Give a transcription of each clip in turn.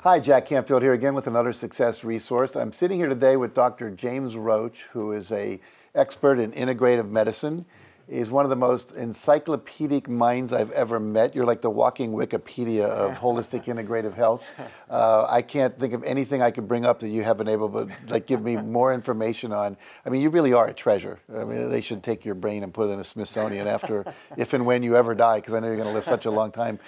Hi, Jack Canfield here again with another success resource. I'm sitting here today with Dr. James Roach, who is an expert in integrative medicine. He's one of the most encyclopedic minds I've ever met. You're like the walking Wikipedia of holistic integrative health. I can't think of anything I could bring up that you haven't able to give me more information on. I mean, you really are a treasure. I mean, they should take your brain and put it in a Smithsonian after, if and when you ever die, because I know you're going to live such a long time.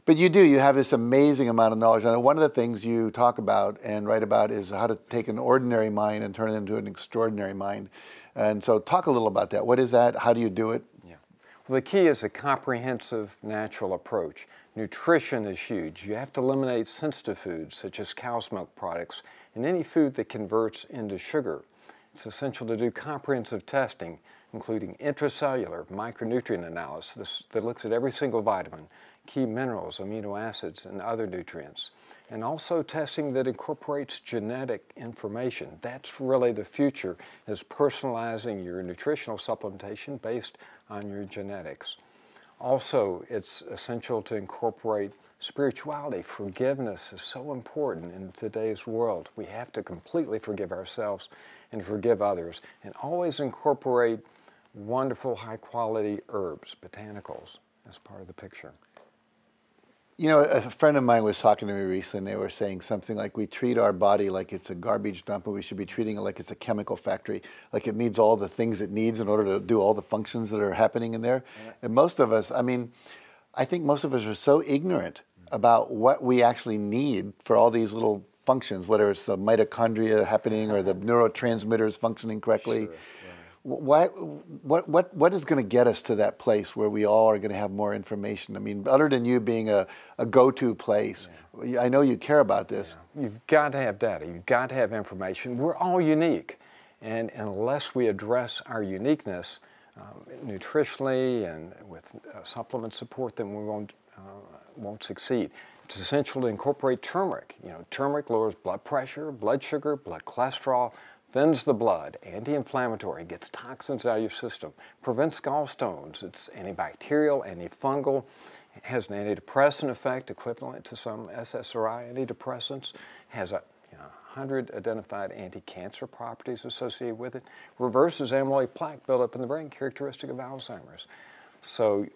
But you have this amazing amount of knowledge. And one of the things you talk about and write about is how to take an ordinary mind and turn it into an extraordinary mind. And so talk a little about that. What is that? How do you do it? Yeah. Well, the key is a comprehensive natural approach. Nutrition is huge. You have to eliminate sensitive foods such as cow's milk products and any food that converts into sugar. It's essential to do comprehensive testing, including intracellular micronutrient analysis that looks at every single vitamin, key minerals, amino acids, and other nutrients. And also testing that incorporates genetic information. That's really the future, is personalizing your nutritional supplementation based on your genetics. Also, it's essential to incorporate spirituality. Forgiveness is so important in today's world. We have to completely forgive ourselves and forgive others, and always incorporate wonderful, high-quality herbs, botanicals, as part of the picture. You know, a friend of mine was talking to me recently, and they were saying something like, we treat our body like it's a garbage dump, and we should be treating it like it's a chemical factory, like it needs all the things it needs in order to do all the functions that are happening in there. Yeah. And most of us, I think most of us are so ignorant about what we actually need for all these little functions, whether it's the mitochondria happening or the neurotransmitters functioning correctly. Sure. What is going to get us to that place where we all are going to have more information? I mean, other than you being a go-to place, yeah. I know you care about this. Yeah. You've got to have data. You've got to have information. We're all unique. And unless we address our uniqueness nutritionally and with supplement support, then we won't succeed. It's essential to incorporate turmeric. You know, turmeric lowers blood pressure, blood sugar, blood cholesterol, thins the blood, anti-inflammatory, gets toxins out of your system, prevents gallstones. It's antibacterial, antifungal, has an antidepressant effect equivalent to some SSRI antidepressants, has 100 identified anti-cancer properties associated with it, reverses amyloid plaque buildup in the brain, characteristic of Alzheimer's. So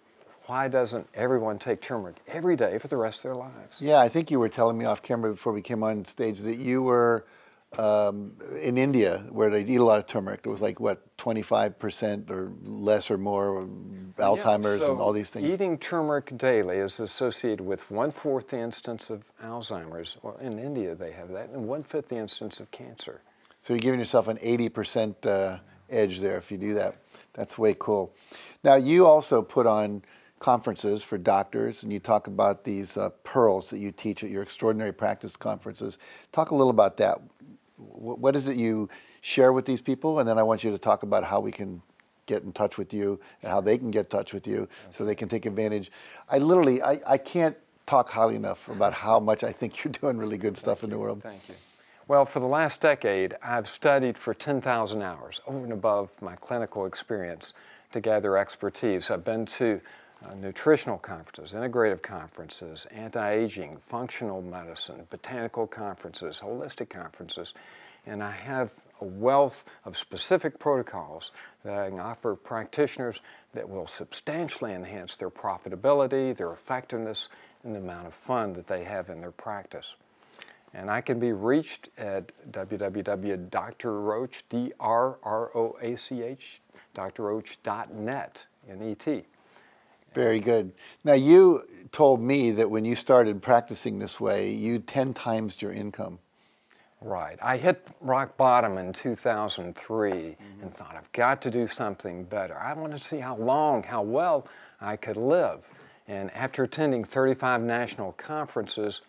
why doesn't everyone take turmeric every day for the rest of their lives? Yeah, I think you were telling me off camera before we came on stage that you were in India, where they eat a lot of turmeric. There was like, what, 25% or less or more Alzheimer's and all these things? Eating turmeric daily is associated with 1/4 the instance of Alzheimer's. Well, in India they have that, and 1/5 the instance of cancer. So you're giving yourself an 80% edge there if you do that. That's way cool. Now, you also put on conferences for doctors, and you talk about these pearls that you teach at your extraordinary practice conferences. Talk a little about that. What is it you share with these people? And then I want you to talk about how we can get in touch with you and how they can get in touch with you so they can take advantage. I can't talk highly enough about how much I think you're doing really good stuff in the world. Thank you. Well, for the last decade, I've studied for 10,000 hours, over and above my clinical experience, to gather expertise. I've been to nutritional conferences, integrative conferences, anti-aging, functional medicine, botanical conferences, holistic conferences, and I have a wealth of specific protocols that I can offer practitioners that will substantially enhance their profitability, their effectiveness, and the amount of fun that they have in their practice. And I can be reached at www.drroach, D-R-R-O-A-C-H, drroach.net, N-E-T. Very good. Now, you told me that when you started practicing this way, you 10 times your income. Right. I hit rock bottom in 2003 and thought, I've got to do something better. I wanted to see how well I could live. And after attending 35 national conferences,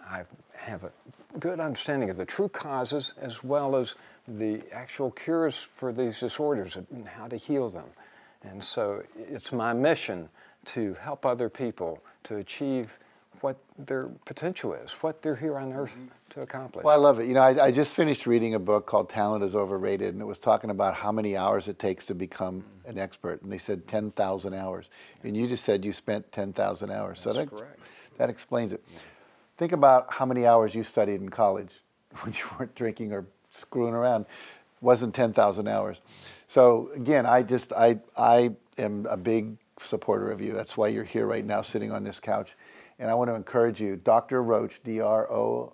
I have a good understanding of the true causes as well as the actual cures for these disorders and how to heal them. And so it's my mission to help other people to achieve what their potential is, what they're here on earth to accomplish. Well, I love it. You know, I just finished reading a book called Talent is Overrated, and it was talking about how many hours it takes to become an expert. And they said 10,000 hours. And you just said you spent 10,000 hours. That's correct. That explains it. Think about how many hours you studied in college when you weren't drinking or screwing around. Wasn't 10,000 hours. So again, I am a big supporter of you. That's why you're here right now sitting on this couch. And I want to encourage you, Dr. Roach, DrRoach.com.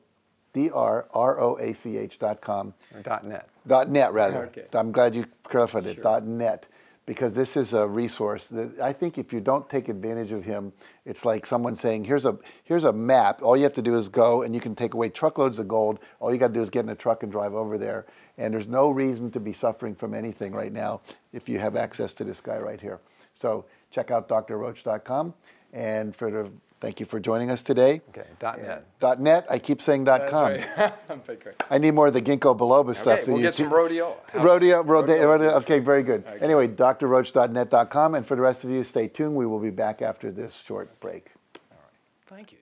Or .net. .net, rather. Okay. I'm glad you clarified it, Sure. .net. Because this is a resource that I think if you don't take advantage of him, it's like someone saying, here's a map. All you have to do is go, and you can take away truckloads of gold. All you got to do is get in a truck and drive over there. And there's no reason to be suffering from anything right now if you have access to this guy right here. So check out drroach.com. And thank you for joining us today. Okay, .net. .net. I keep saying .com. Right. I need more of the ginkgo biloba stuff. Okay, we'll get some rodeo. Rodeo. Okay, very good. Okay. Anyway, drroach.net.com. And for the rest of you, stay tuned. We will be back after this short break. All right. Thank you.